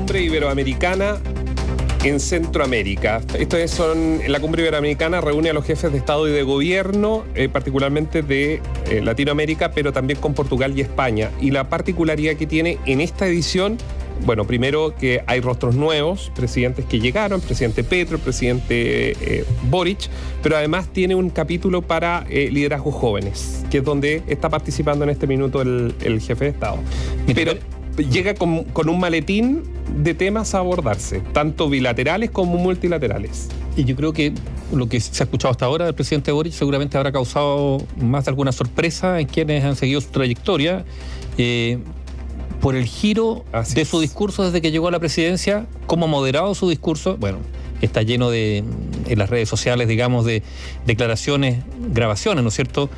cumbre iberoamericana en Centroamérica. La cumbre iberoamericana reúne a los jefes de Estado y de Gobierno, particularmente de Latinoamérica, pero también con Portugal y España. Y la particularidad que tiene en esta edición, bueno, primero que hay rostros nuevos, presidentes que llegaron, el presidente Petro, el presidente Boric, pero además tiene un capítulo para liderazgos jóvenes, que es donde está participando en este minuto el jefe de Estado. Pero llega con un maletín de temas a abordarse, tanto bilaterales como multilaterales. Y yo creo que lo que se ha escuchado hasta ahora del presidente Boric seguramente habrá causado más de alguna sorpresa en quienes han seguido su trayectoria, por el giro de su discurso desde que llegó a la presidencia, cómo ha moderado su discurso. Bueno, está lleno en las redes sociales, digamos, de declaraciones, grabaciones, ¿no es cierto?,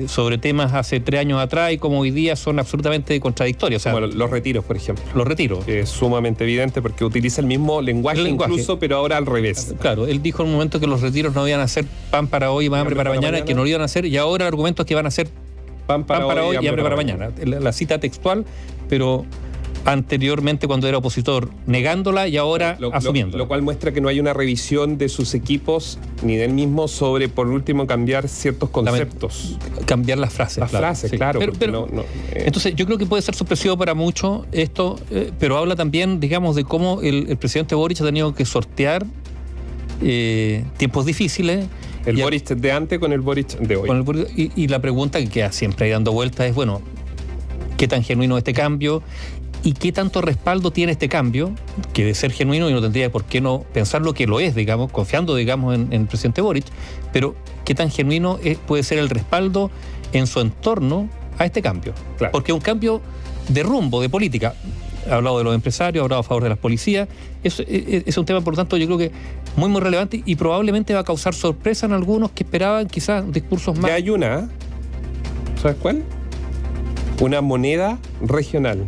sobre temas hace 3 años atrás y como hoy día son absolutamente contradictorios. O sea, bueno, los retiros, por ejemplo. Los retiros. Es sumamente evidente porque utiliza el mismo lenguaje incluso, pero ahora al revés. Claro, él dijo en un momento que los retiros no iban a ser pan para hoy y hambre para mañana, que no lo iban a hacer, y ahora el argumento es que van a ser pan para hoy y hambre para mañana. La cita textual, pero anteriormente cuando era opositor negándola y ahora asumiendo. Lo cual muestra que no hay una revisión de sus equipos ni de él mismo sobre, por último, cambiar ciertos conceptos. Cambiar las frases. Las frases, sí. Claro. Pero entonces yo creo que puede ser sorpresivo para muchos esto, pero habla también, digamos, de cómo el presidente Boric ha tenido que sortear tiempos difíciles. El Boric de antes con el Boric de hoy. Y la pregunta que queda siempre ahí dando vueltas es, bueno, ¿qué tan genuino es este cambio? ¿Y qué tanto respaldo tiene este cambio? Que de ser genuino y no tendría por qué no pensar lo que lo es, digamos, confiando, digamos, en el presidente Boric, pero ¿qué tan genuino puede ser el respaldo en su entorno a este cambio? Claro. Porque un cambio de rumbo, de política. Ha hablado de los empresarios, ha hablado a favor de las policías. Es un tema, por lo tanto, yo creo que muy, muy relevante y probablemente va a causar sorpresa en algunos que esperaban quizás discursos más. Ya hay una, ¿sabes cuál? Una moneda regional.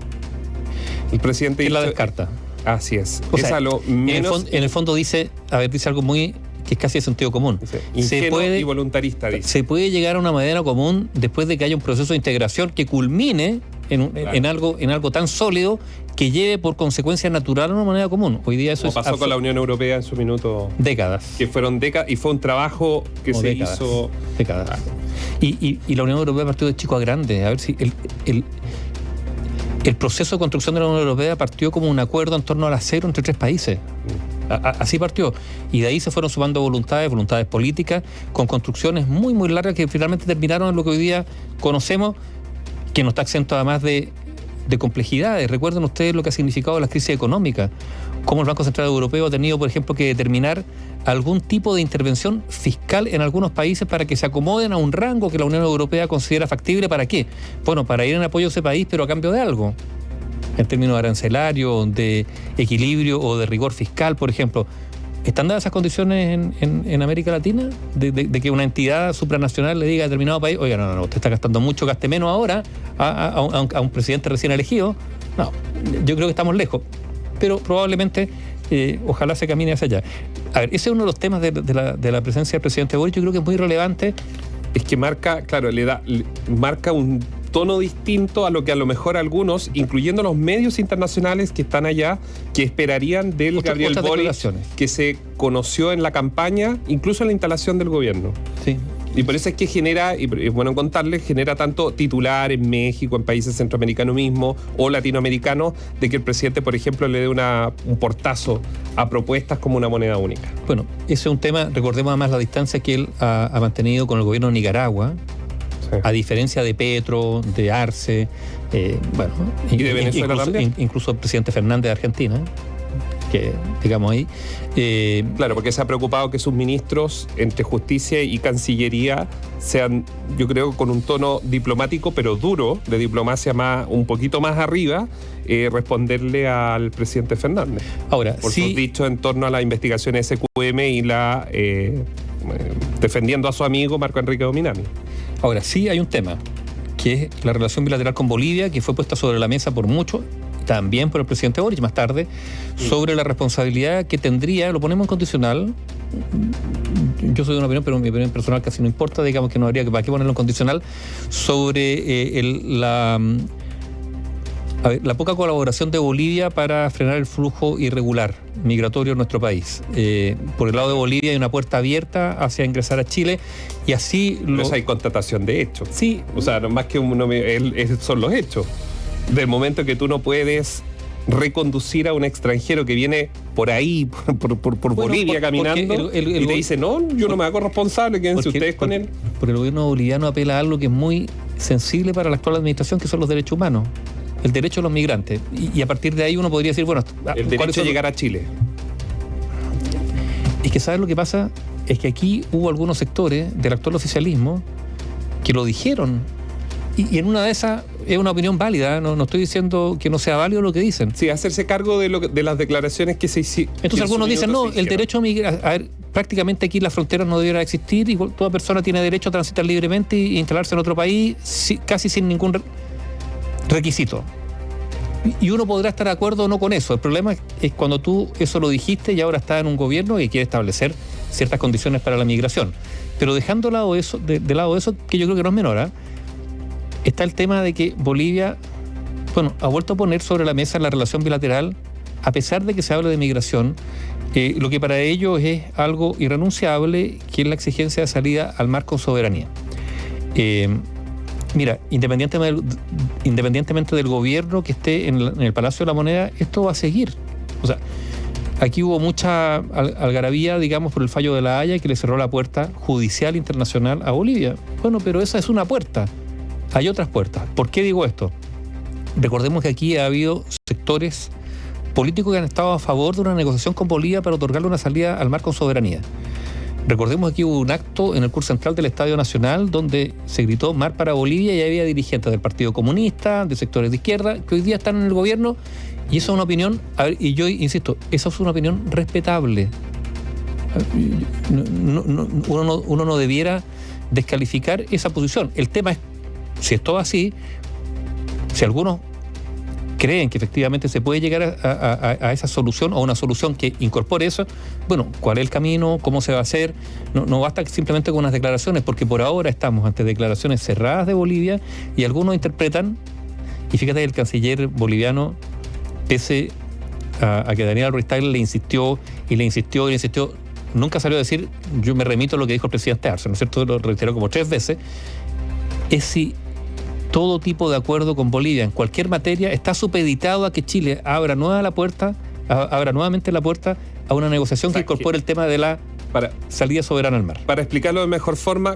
El presidente que la descarta. Así es. O sea, lo menos... en el fondo dice algo muy que es casi de sentido común. Ingenuo y voluntarista, dice. Se puede llegar a una moneda común después de que haya un proceso de integración que culmine en algo tan sólido que lleve por consecuencia natural a una moneda común. Hoy día eso pasó con la Unión Europea en su minuto. Décadas. Que fueron décadas y fue un trabajo que se hizo. Décadas. Y la Unión Europea partió de chico a grande. A ver si el proceso de construcción de la Unión Europea partió como un acuerdo en torno al acero entre 3 países. Así partió. Y de ahí se fueron sumando voluntades políticas, con construcciones muy, muy largas que finalmente terminaron en lo que hoy día conocemos, que no está exento además de complejidades. Recuerden ustedes lo que ha significado la crisis económica, cómo el Banco Central Europeo ha tenido, por ejemplo, que determinar algún tipo de intervención fiscal en algunos países para que se acomoden a un rango que la Unión Europea considera factible. ¿Para qué? Bueno, para ir en apoyo a ese país, pero a cambio de algo, en términos arancelario, de equilibrio o de rigor fiscal, por ejemplo. ¿Están dadas esas condiciones en América Latina? De que una entidad supranacional le diga a determinado país, oiga, no, usted está gastando mucho, gaste menos ahora a un presidente recién elegido. No, yo creo que estamos lejos, pero probablemente ojalá se camine hacia allá. A ver, ese es uno de los temas de la presencia del presidente Boric. Yo creo que es muy relevante. Es que marca un tono distinto a lo que a lo mejor algunos, incluyendo los medios internacionales que están allá, que esperarían del Gabriel Boric, que se conoció en la campaña, incluso en la instalación del gobierno. Sí. Y por eso es que genera, y es bueno contarles, genera tanto titular en México, en países centroamericanos mismo o latinoamericanos, de que el presidente, por ejemplo, le dé un portazo a propuestas como una moneda única. Bueno, ese es un tema, recordemos además la distancia que él ha mantenido con el gobierno de Nicaragua. Sí. A diferencia de Petro, de Arce, y de Venezuela también. Incluso el presidente Fernández de Argentina, que digamos ahí. Claro, porque se ha preocupado que sus ministros entre justicia y cancillería sean, yo creo, con un tono diplomático, pero duro, de diplomacia un poquito más arriba, responderle al presidente Fernández. Ahora, por sus dichos en torno a la investigación SQM y defendiendo a su amigo Marco Enrique Dominami. Ahora, sí hay un tema, que es la relación bilateral con Bolivia, que fue puesta sobre la mesa por muchos, también por el presidente Boric más tarde, sobre la responsabilidad que tendría, lo ponemos en condicional. Yo soy de una opinión, pero mi opinión personal casi no importa, digamos que no habría que para qué ponerlo en condicional, sobre A ver, la poca colaboración de Bolivia para frenar el flujo irregular migratorio en nuestro país. Por el lado de Bolivia hay una puerta abierta hacia ingresar a Chile y así... Pero hay constatación de hechos. Sí. O sea, no más que son los hechos. Del momento que tú no puedes reconducir a un extranjero que viene por ahí, por Bolivia caminando, y te dice, no, yo no me hago responsable, quédense ustedes con él. Porque el gobierno boliviano apela a algo que es muy sensible para la actual administración, que son los derechos humanos. El derecho de los migrantes. Y a partir de ahí uno podría decir, bueno... El derecho a llegar a Chile. Es que, ¿sabes lo que pasa? Es que aquí hubo algunos sectores del actual oficialismo que lo dijeron. Y en una de esas es una opinión válida, no estoy diciendo que no sea válido lo que dicen. Sí, hacerse cargo de las declaraciones que se hicieron. Entonces algunos dicen, no, el derecho a migrar... A ver, prácticamente aquí las fronteras no debiera existir y toda persona tiene derecho a transitar libremente e instalarse en otro país casi sin ningún requisito. Y uno podrá estar de acuerdo o no con eso. El problema es cuando tú eso lo dijiste y ahora estás en un gobierno y quiere establecer ciertas condiciones para la migración. Pero dejando de lado eso, que yo creo que no es menor, ¿eh? Está el tema de que Bolivia, ha vuelto a poner sobre la mesa la relación bilateral, a pesar de que se hable de migración, lo que para ellos es algo irrenunciable, que es la exigencia de salida al mar con soberanía. Mira, independientemente del gobierno que esté en el Palacio de la Moneda, esto va a seguir. O sea, aquí hubo mucha algarabía, digamos, por el fallo de La Haya que le cerró la puerta judicial internacional a Bolivia. Bueno, pero esa es una puerta. Hay otras puertas. ¿Por qué digo esto? Recordemos que aquí ha habido sectores políticos que han estado a favor de una negociación con Bolivia para otorgarle una salida al mar con soberanía. Recordemos que aquí hubo un acto en el curso central del Estadio Nacional donde se gritó mar para Bolivia y había dirigentes del Partido Comunista, de sectores de izquierda, que hoy día están en el gobierno, y esa es una opinión, y yo insisto, esa es una opinión respetable. Uno no debiera descalificar esa posición. El tema es, si es todo así, si algunos creen que efectivamente se puede llegar a esa solución o una solución que incorpore eso, bueno, ¿cuál es el camino? ¿Cómo se va a hacer? No basta simplemente con unas declaraciones, porque por ahora estamos ante declaraciones cerradas de Bolivia y algunos interpretan, y fíjate, el canciller boliviano, pese a que Daniel Ruiz-Tagle le insistió, nunca salió a decir, yo me remito a lo que dijo el presidente Arce, ¿no es cierto? Lo reiteró como 3 veces, es si todo tipo de acuerdo con Bolivia en cualquier materia está supeditado a que Chile abra nuevamente la puerta a una negociación que incorpore el tema de la salida soberana al mar. Para explicarlo de mejor forma,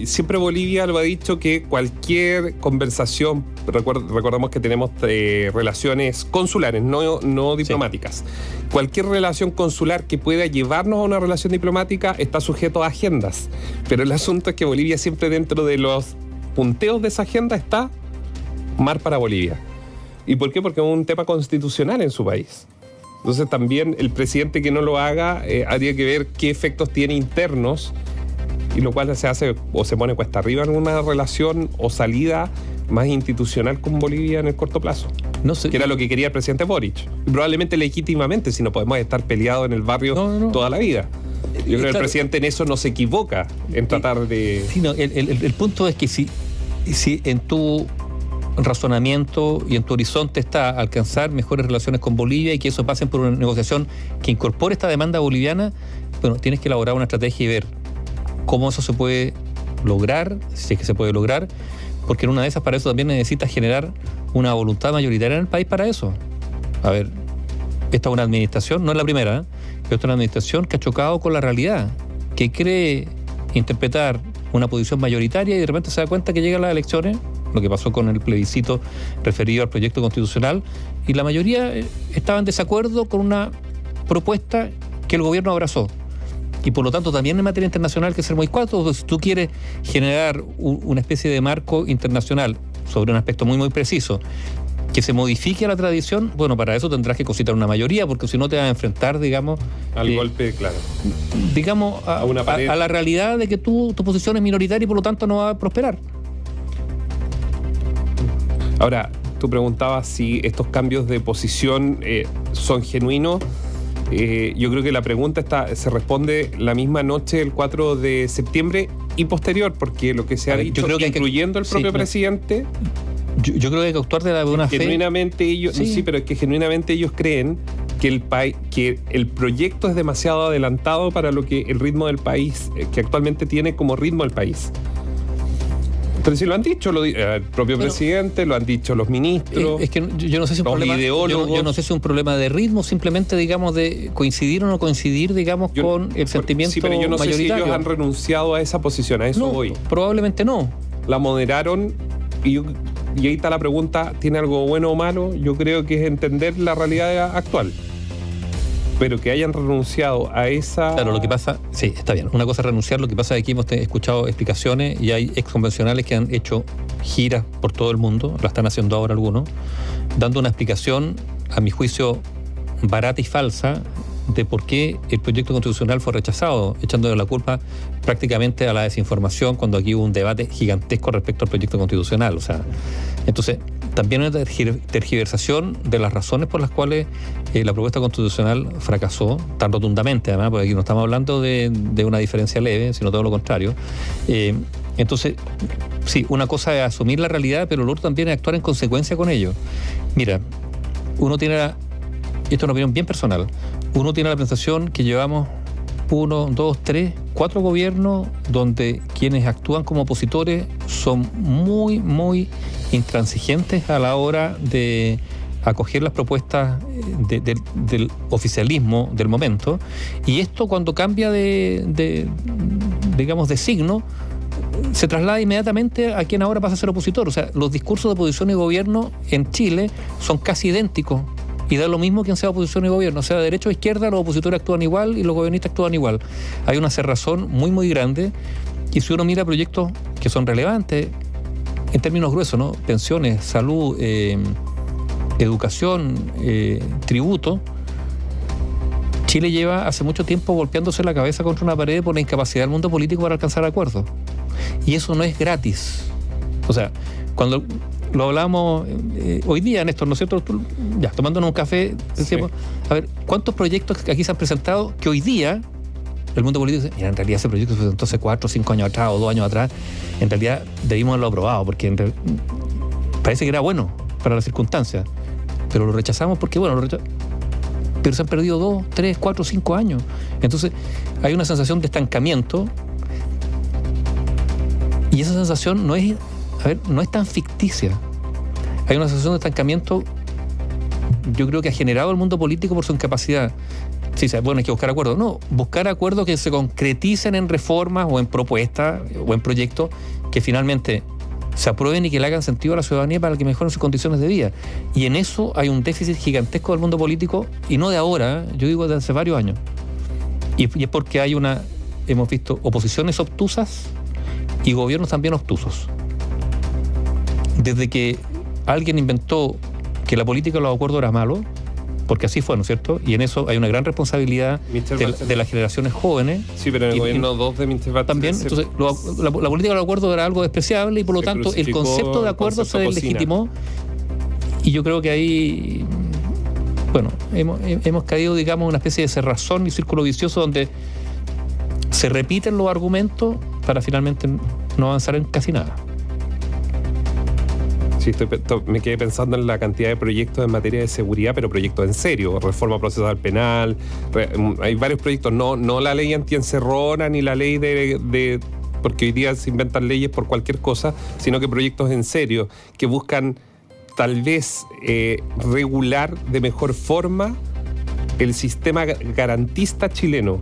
siempre Bolivia lo ha dicho que cualquier conversación, recordemos que tenemos relaciones consulares, no diplomáticas. Sí. Cualquier relación consular que pueda llevarnos a una relación diplomática está sujeto a agendas. Pero el asunto es que Bolivia siempre dentro de los punteos de esa agenda está mar para Bolivia. ¿Y por qué? Porque es un tema constitucional en su país. Entonces también el presidente que no lo haga habría que ver qué efectos tiene internos, y lo cual se hace o se pone cuesta arriba en una relación o salida más institucional con Bolivia en el corto plazo. No sé. Que era lo que quería el presidente Boric. Y probablemente legítimamente, si no podemos estar peleados en el barrio toda la vida. Yo creo que el presidente en eso no se equivoca en tratar de... Sí, no, el punto es que si en tu razonamiento y en tu horizonte está alcanzar mejores relaciones con Bolivia y que eso pase por una negociación que incorpore esta demanda boliviana, bueno, tienes que elaborar una estrategia y ver cómo eso se puede lograr, si es que se puede lograr, porque en una de esas para eso también necesitas generar una voluntad mayoritaria en el país para eso. A ver, esta es una administración, no es la primera, pero esta es una administración que ha chocado con la realidad, que cree interpretar una posición mayoritaria y de repente se da cuenta que llegan las elecciones, lo que pasó con el plebiscito referido al proyecto constitucional, y la mayoría estaba en desacuerdo con una propuesta que el gobierno abrazó. Y por lo tanto también en materia internacional hay que ser muy cuático. Si tú quieres generar una especie de marco internacional sobre un aspecto muy muy preciso, que se modifique la tradición, bueno, para eso tendrás que concitar una mayoría, porque si no te vas a enfrentar, digamos... al golpe, claro. Digamos, a la realidad de que tu posición es minoritaria y por lo tanto no va a prosperar. Ahora, tú preguntabas si estos cambios de posición son genuinos. Yo creo que la pregunta se responde la misma noche del 4 de septiembre y posterior, porque lo que se ha dicho, yo creo que incluyendo el propio presidente... Yo creo que hay que actuar de la buena fe. Genuinamente ellos, Sí. pero es que genuinamente ellos creen que que el proyecto es demasiado adelantado para lo que el ritmo del país, que actualmente tiene como ritmo el país. Pero si lo han dicho el propio presidente, lo han dicho los ministros. Es que yo no sé si es un los problema, ideólogos. yo no sé si es un problema de ritmo, simplemente, digamos, de coincidir o no coincidir, digamos, con el sentimiento Sí, pero yo no sé si mayoritario. ellos han renunciado a esa posición, a eso No, voy. probablemente no. La moderaron y ahí está la pregunta, ¿tiene algo bueno o malo? Yo creo que es entender la realidad actual. Pero que hayan renunciado a esa... Claro, lo que pasa, sí, está bien. Una cosa es renunciar, lo que pasa es que aquí hemos escuchado explicaciones y hay ex convencionales que han hecho giras por todo el mundo, lo están haciendo ahora algunos, dando una explicación, a mi juicio, barata y falsa, de por qué el proyecto constitucional fue rechazado, echándole la culpa prácticamente a la desinformación cuando aquí hubo un debate gigantesco respecto al proyecto constitucional. O sea, entonces, también hay una tergiversación de las razones por las cuales la propuesta constitucional fracasó tan rotundamente, además, porque aquí no estamos hablando de una diferencia leve, sino todo lo contrario. Entonces, sí, una cosa es asumir la realidad, pero lo otro también es actuar en consecuencia con ello. Mira, uno tiene, esto es una opinión bien personal, uno tiene la sensación que llevamos 1, 2, 3, 4 gobiernos donde quienes actúan como opositores son muy, muy intransigentes a la hora de acoger las propuestas del oficialismo del momento, y esto cuando cambia digamos, de signo, se traslada inmediatamente a quien ahora pasa a ser opositor. O sea, los discursos de oposición y gobierno en Chile son casi idénticos. Y da lo mismo quien sea oposición y gobierno, sea de derecha o izquierda, los opositores actúan igual y los gobiernistas actúan igual. Hay una cerrazón muy, muy grande, y si uno mira proyectos que son relevantes, en términos gruesos, ¿no? Pensiones, salud, educación, tributo, Chile lleva hace mucho tiempo golpeándose la cabeza contra una pared por la incapacidad del mundo político para alcanzar acuerdos. Y eso no es gratis. O sea, cuando lo hablábamos hoy día, Néstor, ¿no es cierto? Ya, tomándonos un café, decíamos, a ver, ¿cuántos proyectos aquí se han presentado que hoy día el mundo político dice, mira, en realidad ese proyecto se presentó hace 4 o 5 años atrás o 2 años atrás, en realidad debimos haberlo aprobado, porque parece que era bueno para las circunstancias, pero lo rechazamos porque, bueno, pero se han perdido 2, 3, 4, 5 años. Entonces, hay una sensación de estancamiento, y esa sensación no es tan ficticia. Hay una sensación de estancamiento, yo creo que ha generado el mundo político por su incapacidad. Sí, bueno, hay que buscar acuerdos. No, buscar acuerdos que se concreticen en reformas o en propuestas o en proyectos que finalmente se aprueben y que le hagan sentido a la ciudadanía para que mejoren sus condiciones de vida. Y en eso hay un déficit gigantesco del mundo político, y no de ahora, yo digo de hace varios años. Y es porque hemos visto oposiciones obtusas y gobiernos también obtusos. Desde que alguien inventó que la política de los acuerdos era malo, porque así fue, ¿no es cierto? Y en eso hay una gran responsabilidad de las generaciones jóvenes. Sí, pero en el gobierno 2 de Mr. Bachelet también, entonces, la política de los acuerdos era algo despreciable, y por lo tanto el concepto de acuerdo se deslegitimó. Y yo creo que ahí, bueno, hemos caído, digamos, en una especie de cerrazón y círculo vicioso donde se repiten los argumentos para finalmente no avanzar en casi nada. Sí, me quedé pensando en la cantidad de proyectos en materia de seguridad, pero proyectos en serio, reforma procesal penal, hay varios proyectos, no la ley antiencerrona ni la ley de porque hoy día se inventan leyes por cualquier cosa, sino que proyectos en serio que buscan tal vez regular de mejor forma el sistema garantista chileno.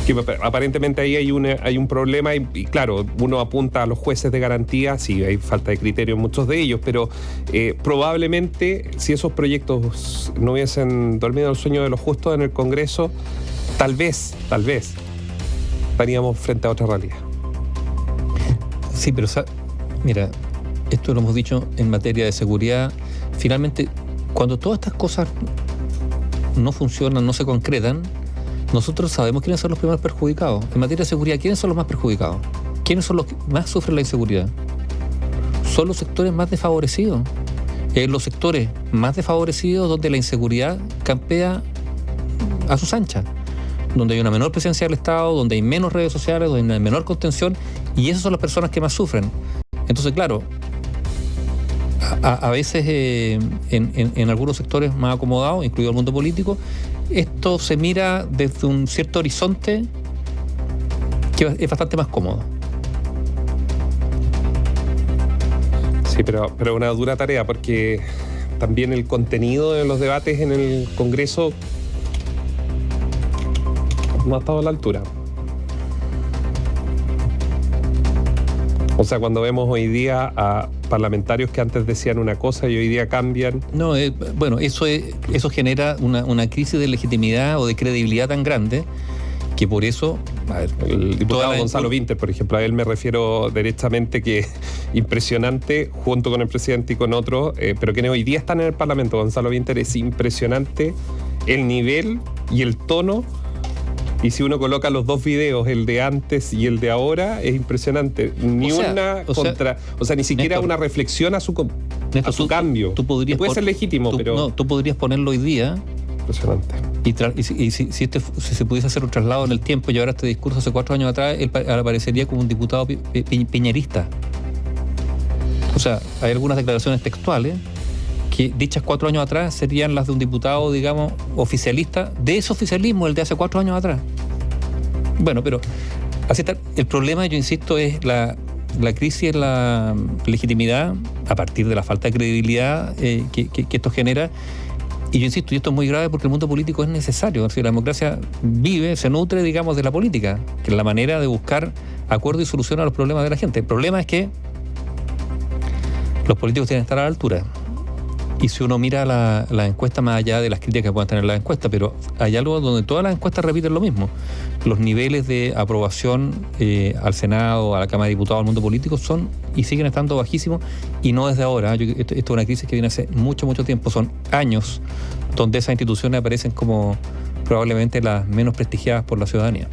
Que aparentemente ahí hay un problema y claro, uno apunta a los jueces de garantía, sí, hay falta de criterio en muchos de ellos, pero probablemente si esos proyectos no hubiesen dormido el sueño de los justos en el Congreso, tal vez estaríamos frente a otra realidad. Sí, pero mira, esto lo hemos dicho en materia de seguridad, finalmente, cuando todas estas cosas no funcionan, no se concretan, nosotros sabemos quiénes son los primeros perjudicados. En materia de seguridad, ¿quiénes son los más perjudicados? ¿Quiénes son los que más sufren la inseguridad? Son los sectores más desfavorecidos. Los sectores más desfavorecidos donde la inseguridad campea a sus anchas, donde hay una menor presencia del Estado, donde hay menos redes sociales, donde hay menor contención, y esas son las personas que más sufren. Entonces, claro, A veces en algunos sectores más acomodados, incluido el mundo político, esto se mira desde un cierto horizonte que es bastante más cómodo. Sí, pero una dura tarea, porque también el contenido de los debates en el Congreso no ha estado a la altura. O sea, cuando vemos hoy día a parlamentarios que antes decían una cosa y hoy día cambian. No, bueno, eso genera una crisis de legitimidad o de credibilidad tan grande que por eso... A ver, el diputado Gonzalo Vinter, por ejemplo, a él me refiero derechamente, que impresionante, junto con el presidente y con otros, pero que hoy día están en el Parlamento. Gonzalo Vinter, es impresionante el nivel y el tono. Y si uno coloca los dos videos, el de antes y el de ahora, es impresionante. Ni siquiera Néstor, una reflexión a su cambio. Tú podrías puede ser legítimo, pero... No, tú podrías ponerlo hoy día. Impresionante. Y si se pudiese hacer un traslado en el tiempo y llevar este discurso hace 4 años atrás, él aparecería como un diputado piñerista. O sea, hay algunas declaraciones textuales que dichas 4 años atrás serían las de un diputado, digamos, oficialista, de ese oficialismo, el de hace 4 años atrás. Bueno, pero así está. El problema, yo insisto, es la crisis en la legitimidad a partir de la falta de credibilidad que esto genera. Y yo insisto, y esto es muy grave porque el mundo político es necesario. Es decir, la democracia se nutre, digamos, de la política, que es la manera de buscar acuerdo y solución a los problemas de la gente. El problema es que los políticos tienen que estar a la altura. Y si uno mira la encuesta, más allá de las críticas que puedan tener las encuestas, pero hay algo donde todas las encuestas repiten lo mismo. Los niveles de aprobación al Senado, a la Cámara de Diputados, al mundo político son y siguen estando bajísimos, y no desde ahora. Esto es una crisis que viene hace mucho tiempo. Son años donde esas instituciones aparecen como probablemente las menos prestigiadas por la ciudadanía.